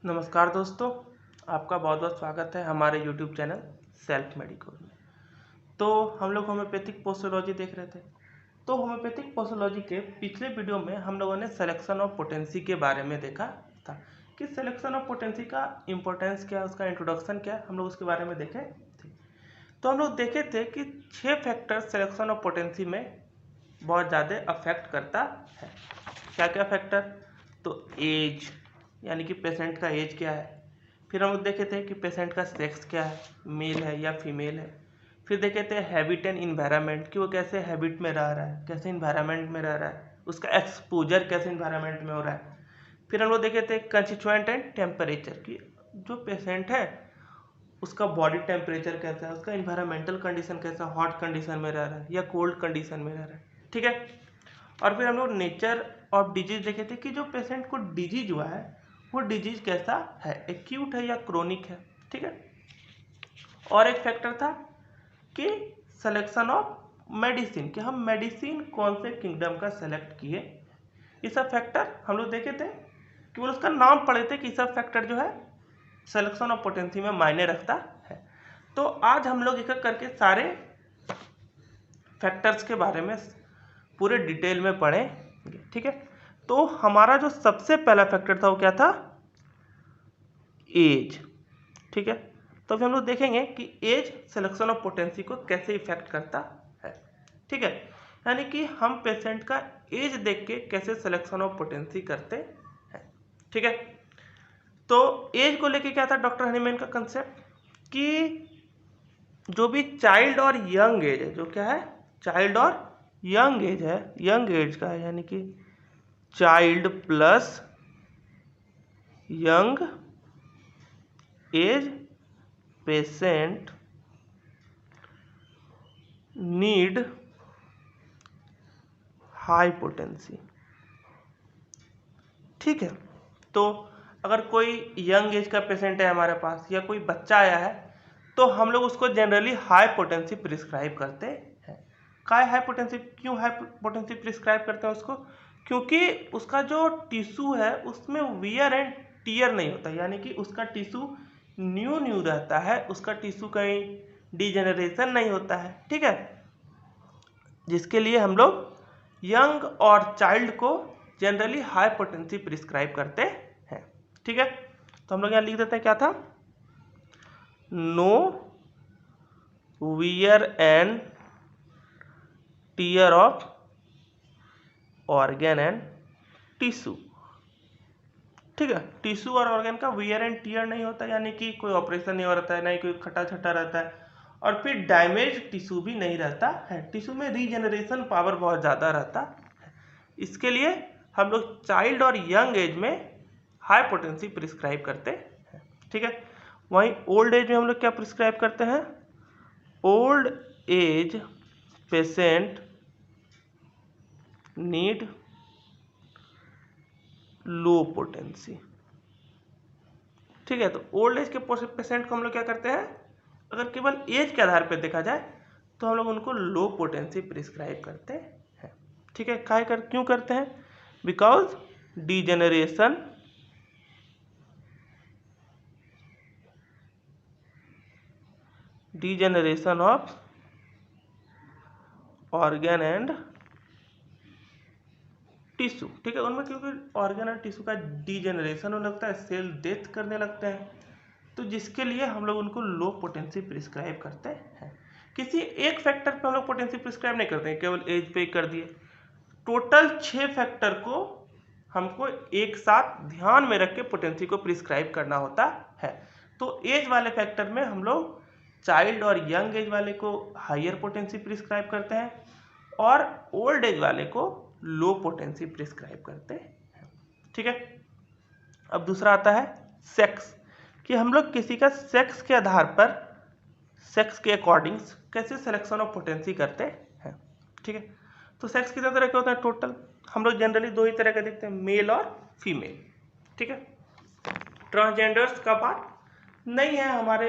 नमस्कार दोस्तों, आपका बहुत बहुत स्वागत है हमारे YouTube चैनल सेल्फ मेडिकोर में। तो हम लोग होम्योपैथिक पोस्टोलॉजी देख रहे थे। तो होम्योपैथिक पोस्टोलॉजी के पिछले वीडियो में हम लोगों ने सिलेक्शन ऑफ पोटेंसी के बारे में देखा था कि सिलेक्शन ऑफ पोटेंसी का इम्पोर्टेंस क्या है, उसका इंट्रोडक्शन क्या है, हम लोग उसके बारे में देखे थे। तो हम लोग देखे थे कि 6 फैक्टर सिलेक्शन ऑफ पोटेंसी में बहुत ज़्यादा अफेक्ट करता है। क्या क्या फैक्टर? तो एज, यानी कि पेशेंट का एज क्या है। फिर हम लोग देखे थे कि पेशेंट का सेक्स क्या है, मेल है या फीमेल है। फिर देखे थे हैबिट एंड इन्वायरमेंट, कि वो कैसे हैबिट में रह रहा है, कैसे इन्वायरमेंट में रह रहा है, उसका एक्सपोजर कैसे इन्वायरमेंट में हो रहा है। फिर हम लोग देखे थे कंस्टिट्यूएंट एंड टेम्परेचर, कि जो पेशेंट है उसका बॉडी टेम्परेचर कैसा है, उसका इन्वायरमेंटल कंडीशन कैसा, हॉट कंडीशन में रह रहा है या कोल्ड कंडीशन में रह रहा है। ठीक है। और फिर हम लोग नेचर ऑफ डिजीज देखे थे कि जो पेशेंट को डिजीज हुआ है वो डिजीज कैसा है, एक्यूट है या क्रोनिक है। ठीक है। और एक फैक्टर था कि सिलेक्शन ऑफ मेडिसिन, कि हम मेडिसिन कौन से किंगडम का सेलेक्ट किए। ये सब फैक्टर हम लोग देखे थे, केवल उसका नाम पढ़े थे कि सब फैक्टर जो है सिलेक्शन ऑफ पोटेंसी में मायने रखता है। तो आज हम लोग एक एक करके सारे फैक्टर्स के बारे में पूरे डिटेल में पढ़ेंगे। ठीक है। तो हमारा जो सबसे पहला फैक्टर था वो क्या था? एज। ठीक है। तो फिर हम लोग देखेंगे कि एज सिलेक्शन ऑफ पोटेंसी को कैसे इफेक्ट करता है। ठीक है। यानी कि हम पेशेंट का एज देख के कैसे सिलेक्शन ऑफ पोटेंसी करते हैं। ठीक है। तो एज को लेके क्या था डॉक्टर हनीमैन का कंसेप्ट, कि जो भी चाइल्ड और यंग एज है, जो क्या है चाइल्ड और यंग एज है, यंग एज का है, यानी कि child plus young age patient need high potency. ठीक है। तो अगर कोई यंग एज का पेशेंट है हमारे पास या कोई बच्चा आया है तो हम लोग उसको जनरली हाई पोटेंसी प्रिस्क्राइब करते हैं। काय हाई पोटेंसी, क्यों हाई पोटेंसी प्रिस्क्राइब करते हैं उसको? क्योंकि उसका जो टिश्यू है उसमें वियर एंड टीयर नहीं होता, यानी कि उसका टिश्यू न्यू रहता है, उसका टिश्यू कहीं डिजेनरेशन नहीं होता है। ठीक है। जिसके लिए हम लोग यंग और चाइल्ड को जनरली हाई पोटेंसी प्रिस्क्राइब करते हैं। ठीक है। तो हम लोग यहाँ लिख देते हैं क्या था? No wear and tear of organ and tissue. ठीक है। टिश्यू और ऑर्गन का वियर एंड टीयर नहीं होता, यानी कि कोई ऑपरेशन नहीं हो रहता है, नहीं कोई खटा छटा रहता है, और फिर डैमेज टिश्यू भी नहीं रहता है। टिश्यू में रीजनरेशन पावर बहुत ज़्यादा रहता है। इसके लिए हम लोग चाइल्ड और यंग एज में हाई पोटेंसी प्रिस्क्राइब करते हैं। ठीक है। वहीं ओल्ड एज में हम लोग क्या प्रिस्क्राइब करते हैं? ओल्ड एज पेशेंट नीड लो पोटेंसी। ठीक है। तो ओल्ड एज के पेशेंट को हम लोग क्या करते हैं, अगर केवल एज के आधार पर देखा जाए तो हम लोग उनको लो पोटेंसी प्रिस्क्राइब करते हैं। ठीक है। क्यों करते हैं? Because degeneration of organ and tissue. ठीक है। उनमें क्योंकि ऑर्गन और टिश्यू का डिजेनरेशन होने लगता है, सेल डेथ करने लगते हैं, तो जिसके लिए हम लोग उनको लो पोटेंसी प्रिस्क्राइब करते हैं। किसी एक फैक्टर पे हम लोग पोटेंसी प्रिस्क्राइब नहीं करते हैं, केवल एज पे ही कर दिए। टोटल 6 फैक्टर को हमको एक साथ ध्यान में रख के पोटेंसी को प्रिस्क्राइब करना होता है। तो एज वाले फैक्टर में हम लोग चाइल्ड और यंग एज वाले को हायर पोटेंसी प्रिस्क्राइब करते हैं और ओल्ड एज वाले को लो पोटेंसी प्रिस्क्राइब करते हैं। ठीक है। अब दूसरा आता है सेक्स, कि हम लोग किसी का सेक्स के आधार पर, सेक्स के अकॉर्डिंग कैसे सिलेक्शन ऑफ पोटेंसी करते हैं। ठीक है। तो सेक्स कितने तरह के होते हैं टोटल? हम लोग जनरली 2 ही तरह के देखते हैं, मेल और फीमेल। ठीक है। ट्रांसजेंडर्स का बात नहीं है हमारे,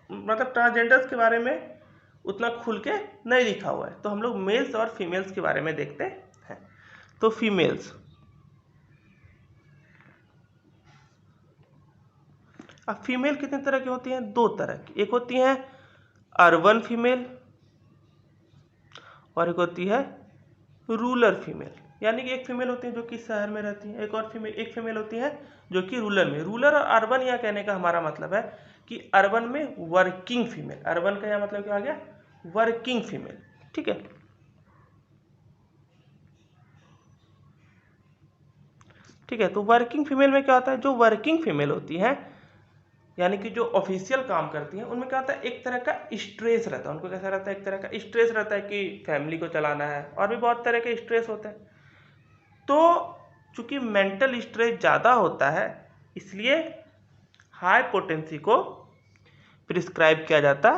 मतलब ट्रांसजेंडर्स के बारे में उतना खुल के नहीं लिखा हुआ है, तो हम लोग मेल्स और फीमेल्स के बारे में देखते हैं। तो फीमेल्स, अब फीमेल कितने तरह की होती हैं? 2 तरह की। एक होती हैं अर्बन फीमेल और एक होती है रूरल फीमेल। यानी कि एक फीमेल होती है जो कि शहर में रहती है, एक फीमेल होती है जो कि रूरल में। रूरल और अर्बन यह कहने का हमारा मतलब है कि अर्बन में वर्किंग फीमेल, अर्बन का यह मतलब क्या आ गया? Working female. ठीक है, ठीक है। तो वर्किंग फीमेल में क्या होता है? जो वर्किंग फीमेल होती है यानी कि जो ऑफिशियल काम करती हैं, उनमें क्या होता है? एक तरह का स्ट्रेस रहता है। उनको कैसा रहता है? एक तरह का स्ट्रेस रहता है कि फैमिली को चलाना है, और भी बहुत तरह के स्ट्रेस होते हैं। तो चूंकि मेंटल स्ट्रेस ज़्यादा होता है, इसलिए हाई पोटेंसी को प्रिस्क्राइब किया जाता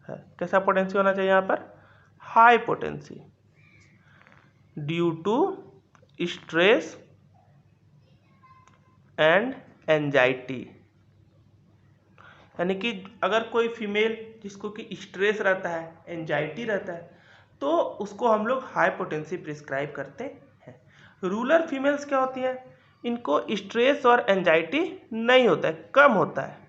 है। कैसा पोटेंसी होना चाहिए यहाँ पर? High potency due to stress and anxiety. यानी कि अगर कोई फीमेल जिसको कि स्ट्रेस रहता है, एंजाइटी रहता है, तो उसको हम लोग हाई पोटेंसी प्रिस्क्राइब करते हैं। रूरल फीमेल्स क्या होती हैं? इनको स्ट्रेस और एंजाइटी नहीं होता है, कम होता है।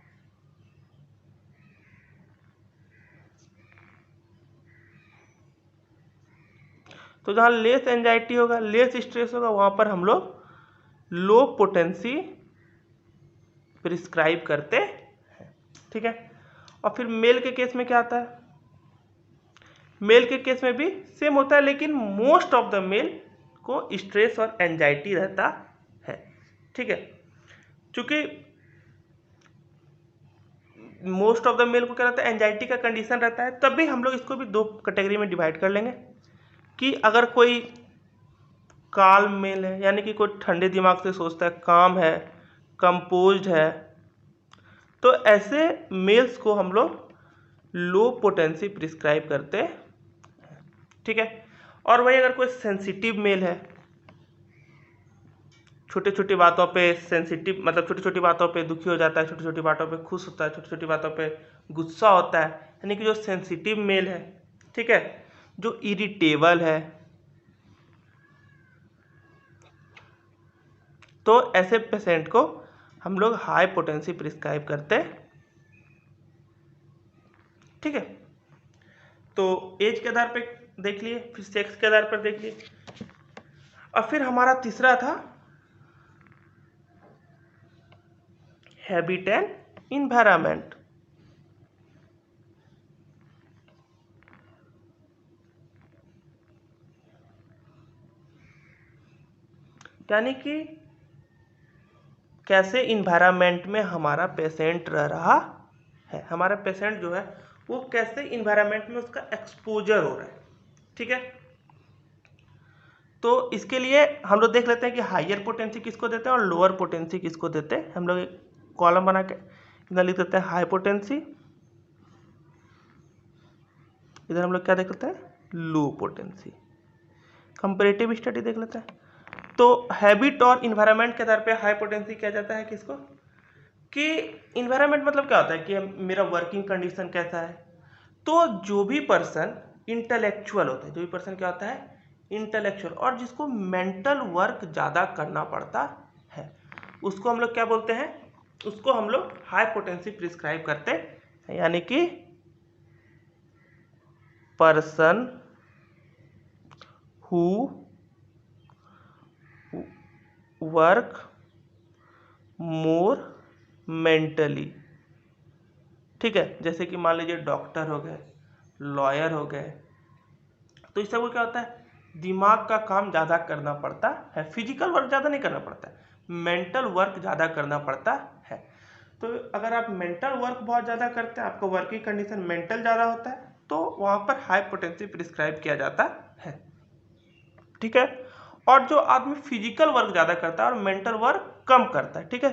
तो जहाँ लेस एंजाइटी होगा, लेस स्ट्रेस होगा, वहाँ पर हम लोग लो पोटेंसी प्रिस्क्राइब करते हैं। ठीक है। और फिर मेल के केस में क्या आता है? मेल के केस में भी सेम होता है, लेकिन मोस्ट ऑफ द मेल को स्ट्रेस और एंजाइटी रहता है। ठीक है। चूंकि मोस्ट ऑफ द मेल को क्या रहता है? एंजाइटी का कंडीशन रहता है, तब भी हम लोग इसको भी 2 कैटेगरी में डिवाइड कर लेंगे कि अगर कोई काल्म मेल है, यानी कि कोई ठंडे दिमाग से सोचता है, काम है, कंपोज्ड है, तो ऐसे मेल्स को हम लोग लो पोटेंसी प्रिस्क्राइब करते हैं। ठीक है। और वही अगर कोई सेंसिटिव मेल है, छोटी छोटी बातों पे सेंसिटिव, मतलब छोटी छोटी बातों पे दुखी हो जाता है, छोटी छोटी बातों पे खुश होता है, छोटी छोटी बातों पे गुस्सा होता है, यानी कि जो सेंसिटिव मेल है, ठीक है, जो इरिटेबल है, तो ऐसे पेशेंट को हम लोग हाई पोटेंसी प्रिस्क्राइब करते हैं। ठीक है। तो एज के आधार पर देख लिए, फिर सेक्स के आधार पर देख लिए, और फिर हमारा तीसरा था हैबिट एंड इन्वायरमेंट। यानी कि कैसे इन्वायरमेंट में हमारा पेशेंट रह रहा है, हमारा पेशेंट जो है वो कैसे इन्वायरमेंट में उसका एक्सपोजर हो रहा है। ठीक है। तो इसके लिए हम लोग देख लेते हैं कि हायर पोटेंसी किसको देते हैं और लोअर पोटेंसी किसको देते हैं। हम लोग एक कॉलम बना के इधर लिख देते हैं हाई पोटेंसी, इधर हम लोग क्या देख लेते हैं? लो पोटेंसी। कंपैरेटिव स्टडी देख लेते हैं। तो हैबिट और इन्वायरमेंट के आधार पे हाई पोटेंसी किया जाता है किसको? कि इन्वायरमेंट मतलब क्या होता है कि मेरा वर्किंग कंडीशन कैसा है। तो जो भी पर्सन इंटेलेक्चुअल होता है, जो भी पर्सन क्या होता है? इंटेलेक्चुअल, और जिसको मेंटल वर्क ज़्यादा करना पड़ता है, उसको हम लोग क्या बोलते हैं? उसको हम लोग हाई पोटेंसी प्रिस्क्राइब करते हैं। यानी कि person who work more mentally. ठीक है। जैसे कि मान लीजिए डॉक्टर हो गए, लॉयर हो गए, तो इस सबको क्या होता है? दिमाग का काम ज़्यादा करना पड़ता है, फिजिकल वर्क ज़्यादा नहीं करना पड़ता है, मेंटल वर्क ज़्यादा करना पड़ता है। तो अगर आप मेंटल वर्क बहुत ज़्यादा करते हैं, आपका वर्किंग कंडीशन मेंटल ज़्यादा होता है, तो वहाँ पर हाई पोटेंसी प्रिस्क्राइब किया जाता है। ठीक है। और जो आदमी फिजिकल वर्क ज़्यादा करता है और मेंटल वर्क कम करता है, ठीक है,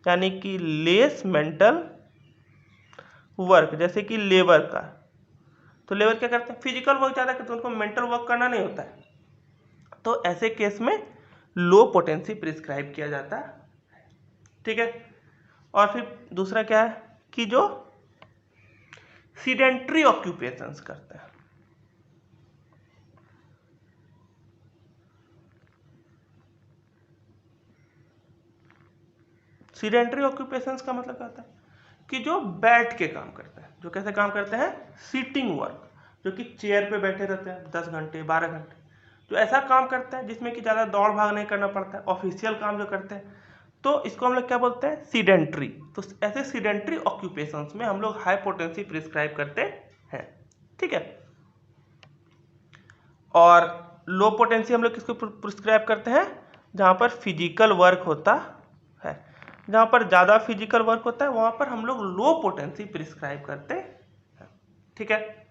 यानी कि लेस मेंटल वर्क, जैसे कि लेबर का, तो लेबर क्या करते हैं? फिजिकल वर्क ज़्यादा करते हैं, उनको मेंटल वर्क करना नहीं होता है, तो ऐसे केस में लो पोटेंसी प्रिस्क्राइब किया जाता है। ठीक है। और फिर दूसरा क्या है कि जो सीडेंट्री ऑक्यूपेशंस करते हैं। सीडेंट्री ऑक्यूपेशंस का मतलब क्या होता है? कि जो बैठ के काम करते हैं, जो कैसे काम करते हैं, सीटिंग वर्क, जो कि चेयर पे बैठे रहते हैं 10 घंटे 12 घंटे, जो ऐसा काम करते हैं जिसमें कि ज़्यादा दौड़ भाग नहीं करना पड़ता है, ऑफिशियल काम जो करते हैं, तो इसको हम लोग क्या बोलते हैं, सीडेंट्री। तो ऐसे सीडेंट्री ऑक्यूपेशंस में हम लोग हाई पोटेंसी प्रिस्क्राइब करते हैं, ठीक है। और लो पोटेंसी हम लोग किसको प्रिस्क्राइब करते हैं, जहाँ पर फिजिकल वर्क होता है, जहाँ पर ज़्यादा फिजिकल वर्क होता है वहाँ पर हम लोग लो पोटेंसी प्रिस्क्राइब करते हैं, ठीक है।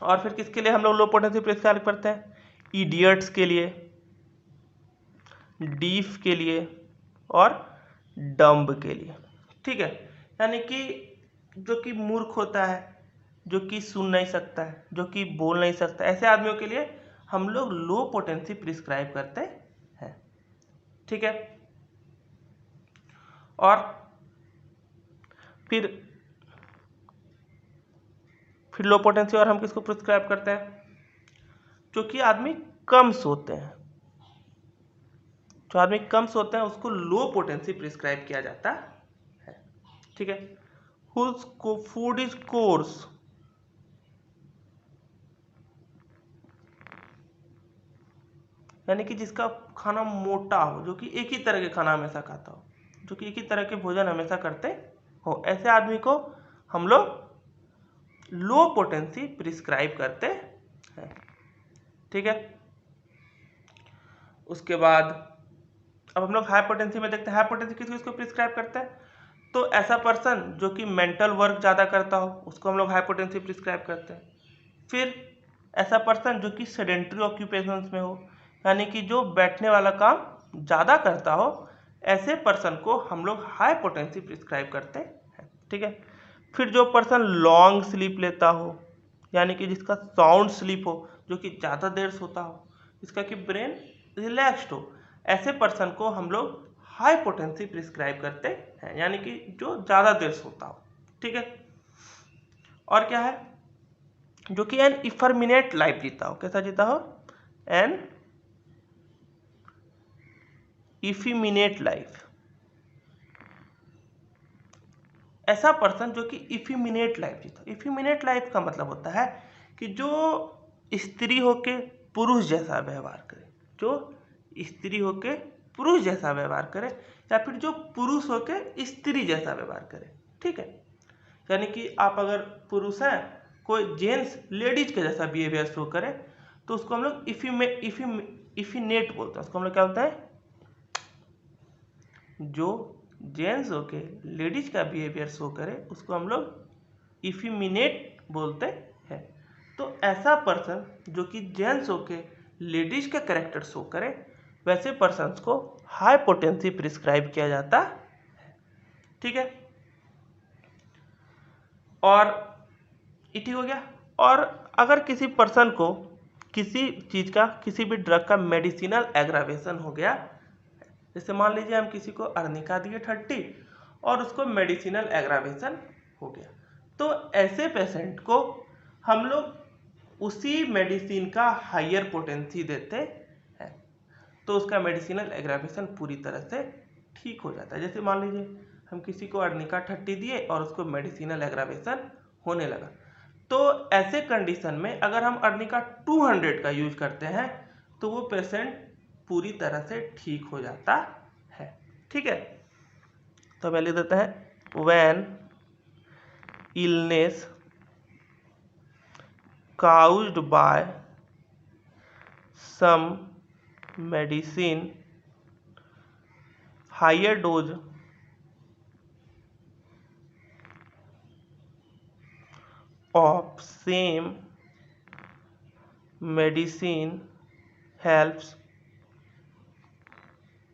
और फिर किसके लिए हम लोग लो पोटेंसी प्रिस्क्राइब करते हैं, इडियट्स के लिए, डीफ के लिए और डम्ब के लिए, ठीक है। यानी कि जो कि मूर्ख होता है, जो कि सुन नहीं सकता है, जो कि बोल नहीं सकता, ऐसे आदमियों के लिए हम लोग लो पोटेंसी प्रिस्क्राइब करते हैं, ठीक है। और फिर लो पोटेंसी और हम किसको प्रिस्क्राइब करते हैं, जो कि आदमी कम सोते हैं, जो आदमी कम सोते हैं उसको लो पोटेंसी प्रिस्क्राइब किया जाता है, ठीक है। हुज फूड इज कोर्स, यानी कि जिसका खाना मोटा हो, जो कि एक ही तरह के खाना हमेशा खाता हो, जो कि एक ही तरह के भोजन हमेशा करते हो, ऐसे आदमी को हम लोग लो पोटेंसी प्रिस्क्राइब करते हैं, ठीक है। उसके बाद अब हम लोग हाई पोटेंसी में देखते हैं, हाई पोटेंसी किस किसको प्रिस्क्राइब करते हैं, तो ऐसा पर्सन जो कि मेंटल वर्क ज़्यादा करता हो उसको हम लोग हाई पोटेंसी प्रिस्क्राइब करते हैं। फिर ऐसा पर्सन जो कि सेडेंट्री ऑक्यूपेशंस में हो, यानी कि जो बैठने वाला काम ज़्यादा करता हो, ऐसे पर्सन को हम लोग हाई पोटेंसी प्रिस्क्राइब करते हैं, ठीक है। फिर जो पर्सन लॉन्ग स्लीप लेता हो, यानी कि जिसका साउंड स्लीप हो, जो कि ज़्यादा देर सोता हो, जिसका कि ब्रेन रिलैक्स्ड हो, ऐसे पर्सन को हम लोग हाई पोटेंसी प्रिस्क्राइब करते हैं, यानी कि जो ज़्यादा देर सोता हो, ठीक है। और क्या है, जो कि एन इफर्मिनेट लाइफ जीता हो, कैसा जीता हो, एन इफिमिनेट लाइफ। ऐसा पर्सन जो कि इफिमिनेट लाइफ जीता। इफिमिनेट लाइफ का मतलब होता है कि जो स्त्री होके पुरुष जैसा व्यवहार करे, जो स्त्री होके पुरुष जैसा व्यवहार करे, या फिर जो पुरुष होके स्त्री जैसा व्यवहार करे, ठीक है। यानी कि आप अगर पुरुष हैं, कोई जेंट्स लेडीज के जैसा बिहेवियर शो करे, तो उसको हम लोग इफिनेट बोलते हैं। उसको हम लोग क्या बोलते हैं, जो जेंट्स होके लेडीज का बिहेवियर शो करे उसको हम लोग इफिमिनेट बोलते हैं। तो ऐसा पर्सन जो कि जेंट्स होके लेडीज का कैरेक्टर शो करे, वैसे पर्सन्स को हाई पोटेंसी प्रिस्क्राइब किया जाता है, ठीक है। और ये ठीक हो गया। और अगर किसी पर्सन को किसी चीज़ का, किसी भी ड्रग का मेडिसिनल एग्रावेशन हो गया, जैसे मान लीजिए हम किसी को अर्निका दिए 30 और उसको मेडिसिनल एग्रावेशन हो गया, तो ऐसे पेशेंट को हम लोग उसी मेडिसिन का हायर पोटेंसी देते हैं, तो उसका मेडिसिनल एग्रावेशन पूरी तरह से ठीक हो जाता है। जैसे मान लीजिए हम किसी को अर्निका 30 दिए और उसको मेडिसिनल एग्रावेशन होने लगा, तो ऐसे कंडीशन में अगर हम अर्निका 200 का यूज करते हैं तो वो पेशेंट पूरी तरह से ठीक हो जाता है, ठीक है। तो मैं लिख देते हैं, when illness caused by some medicine higher dose of same medicine helps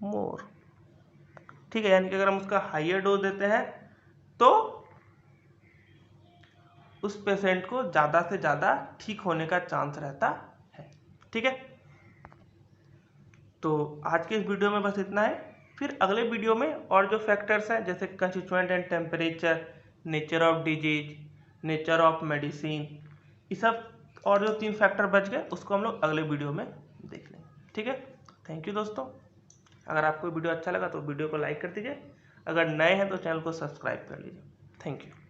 more, ठीक है। यानी कि अगर हम उसका हायर डोज देते हैं तो उस पेशेंट को ज़्यादा से ज़्यादा ठीक होने का चांस रहता है, ठीक है। तो आज के इस वीडियो में बस इतना है। फिर अगले वीडियो में और जो फैक्टर्स हैं, जैसे constituent and temperature, nature of disease, nature of medicine, ये सब और जो 3 फैक्टर बच गए उसको हम लोग अगले वीडियो में देख लेंगे, ठीक है। थैंक यू दोस्तों। अगर आपको वीडियो अच्छा लगा तो वीडियो को लाइक कर दीजिए, अगर नए हैं तो चैनल को सब्सक्राइब कर लीजिए। Thank you.